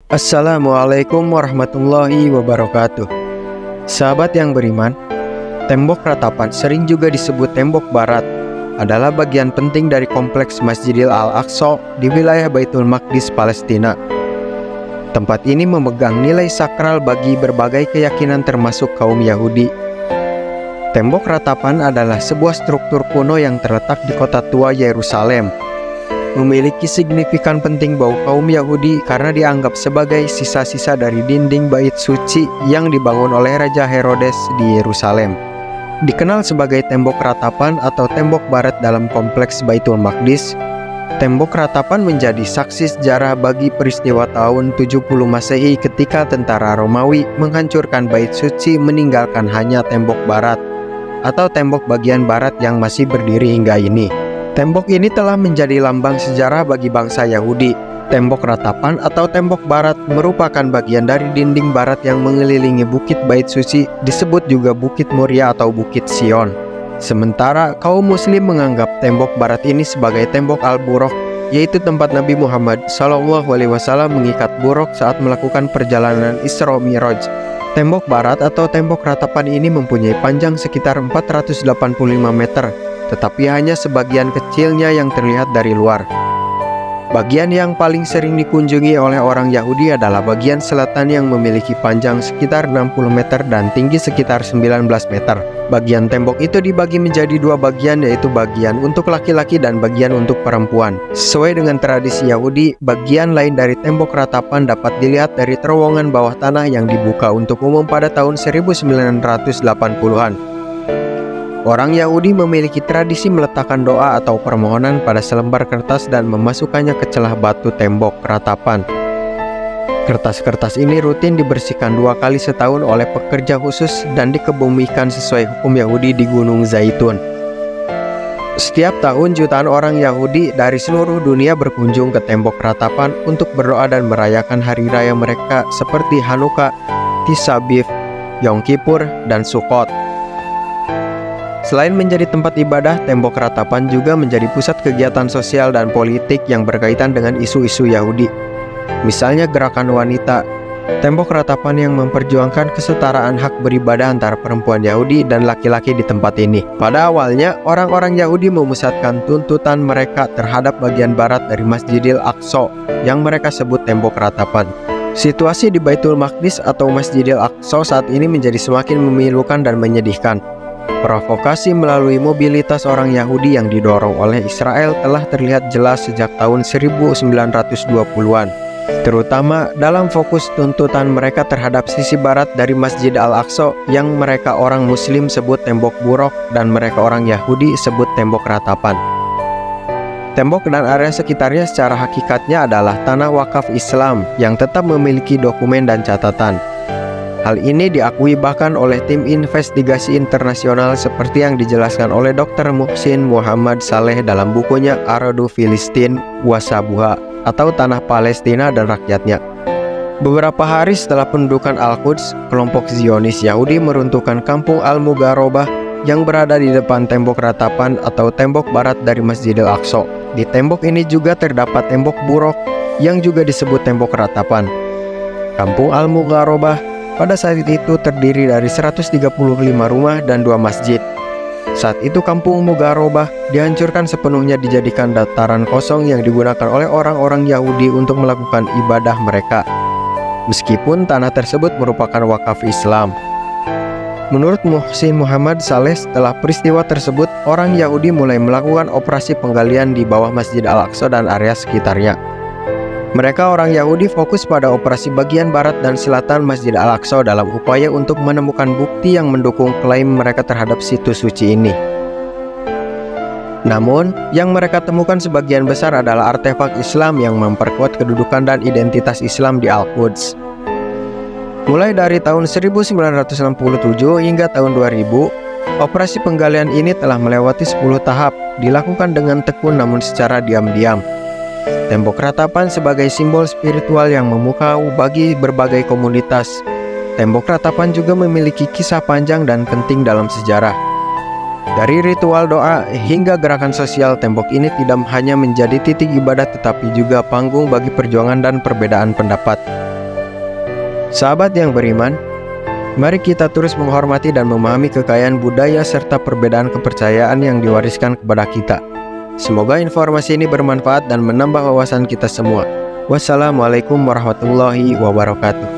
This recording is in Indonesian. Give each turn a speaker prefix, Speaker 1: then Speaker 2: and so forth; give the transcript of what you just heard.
Speaker 1: Assalamualaikum warahmatullahi wabarakatuh. Sahabat yang beriman, tembok ratapan sering juga disebut tembok barat adalah bagian penting dari kompleks Masjidil Al-Aqsa di wilayah Baitul Maqdis, Palestina. Tempat ini memegang nilai sakral bagi berbagai keyakinan termasuk kaum Yahudi. Tembok ratapan adalah sebuah struktur kuno yang terletak di kota tua Yerusalem. Memiliki signifikan penting bagi kaum Yahudi karena dianggap sebagai sisa-sisa dari dinding bait suci yang dibangun oleh Raja Herodes di Yerusalem. Dikenal sebagai tembok ratapan atau tembok barat dalam kompleks Baitul Maqdis, tembok ratapan menjadi saksi sejarah bagi peristiwa tahun 70 Masehi ketika tentara Romawi menghancurkan bait suci meninggalkan hanya tembok barat atau tembok bagian barat yang masih berdiri hingga ini. Tembok ini telah menjadi lambang sejarah bagi bangsa Yahudi. Tembok ratapan atau tembok barat merupakan bagian dari dinding barat yang mengelilingi bukit bait suci, disebut juga Bukit Muria atau Bukit Sion. Sementara kaum muslim menganggap tembok barat ini sebagai tembok Al-Buraq, yaitu tempat Nabi Muhammad SAW mengikat buruk saat melakukan perjalanan Isra Mi'raj. Tembok barat atau tembok ratapan ini mempunyai panjang sekitar 485 meter, tetapi hanya sebagian kecilnya yang terlihat dari luar. Bagian yang paling sering dikunjungi oleh orang Yahudi adalah bagian selatan yang memiliki panjang sekitar 60 meter dan tinggi sekitar 19 meter. Bagian tembok itu dibagi menjadi dua bagian, yaitu bagian untuk laki-laki dan bagian untuk perempuan. Sesuai dengan tradisi Yahudi, bagian lain dari tembok ratapan dapat dilihat dari terowongan bawah tanah yang dibuka untuk umum pada tahun 1980-an. Orang Yahudi memiliki tradisi meletakkan doa atau permohonan pada selembar kertas dan memasukkannya ke celah batu tembok ratapan. Kertas-kertas ini rutin dibersihkan 2 kali setahun oleh pekerja khusus dan dikebumikan sesuai hukum Yahudi di Gunung Zaitun. Setiap tahun jutaan orang Yahudi dari seluruh dunia berkunjung ke tembok ratapan untuk berdoa dan merayakan hari raya mereka seperti Hanukkah, Tisha B'Av, Yom Kippur, dan Sukkot. Selain menjadi tempat ibadah, tembok ratapan juga menjadi pusat kegiatan sosial dan politik yang berkaitan dengan isu-isu Yahudi. Misalnya gerakan wanita. Tembok ratapan yang memperjuangkan kesetaraan hak beribadah antara perempuan Yahudi dan laki-laki di tempat ini. Pada awalnya, orang-orang Yahudi memusatkan tuntutan mereka terhadap bagian barat dari Masjidil Aqsa yang mereka sebut tembok ratapan. Situasi di Baitul Maqdis atau Masjidil Aqsa saat ini menjadi semakin memilukan dan menyedihkan. Provokasi melalui mobilitas orang Yahudi yang didorong oleh Israel telah terlihat jelas sejak tahun 1920-an, terutama dalam fokus tuntutan mereka terhadap sisi barat dari Masjid Al-Aqsa yang mereka orang Muslim sebut tembok buruk dan mereka orang Yahudi sebut tembok ratapan. Tembok dan area sekitarnya secara hakikatnya adalah tanah wakaf Islam yang tetap memiliki dokumen dan catatan. Hal ini diakui bahkan oleh tim investigasi internasional seperti yang dijelaskan oleh Dr. Muhsin Muhammad Saleh dalam bukunya Aradu Filistin wa Shabuha atau Tanah Palestina dan Rakyatnya. Beberapa hari setelah pendudukan Al-Quds, kelompok Zionis Yahudi meruntuhkan kampung Al-Mugharobah yang berada di depan tembok ratapan atau tembok barat dari Masjidil Aqsa. Di tembok ini juga terdapat tembok buruk yang juga disebut tembok ratapan. Kampung Al-Mugharobah pada saat itu terdiri dari 135 rumah dan 2 masjid. Saat itu kampung Mugharobah dihancurkan sepenuhnya dijadikan dataran kosong yang digunakan oleh orang-orang Yahudi untuk melakukan ibadah mereka. Meskipun tanah tersebut merupakan wakaf Islam. Menurut Muhsin Muhammad Saleh, setelah peristiwa tersebut, orang Yahudi mulai melakukan operasi penggalian di bawah Masjid Al-Aqsa dan area sekitarnya. Mereka orang Yahudi fokus pada operasi bagian barat dan selatan Masjid Al-Aqsa dalam upaya untuk menemukan bukti yang mendukung klaim mereka terhadap situs suci ini. Namun, yang mereka temukan sebagian besar adalah artefak Islam yang memperkuat kedudukan dan identitas Islam di Al-Quds. Mulai dari tahun 1967 hingga tahun 2000, operasi penggalian ini telah melewati 10 tahap, dilakukan dengan tekun namun secara diam-diam. Tembok ratapan sebagai simbol spiritual yang memukau bagi berbagai komunitas. Tembok ratapan juga memiliki kisah panjang dan penting dalam sejarah. Dari ritual doa hingga gerakan sosial, tembok ini tidak hanya menjadi titik ibadah tetapi juga panggung bagi perjuangan dan perbedaan pendapat. Sahabat yang beriman, mari kita terus menghormati dan memahami kekayaan budaya serta perbedaan kepercayaan yang diwariskan kepada kita. Semoga informasi ini bermanfaat dan menambah wawasan kita semua. Wassalamualaikum warahmatullahi wabarakatuh.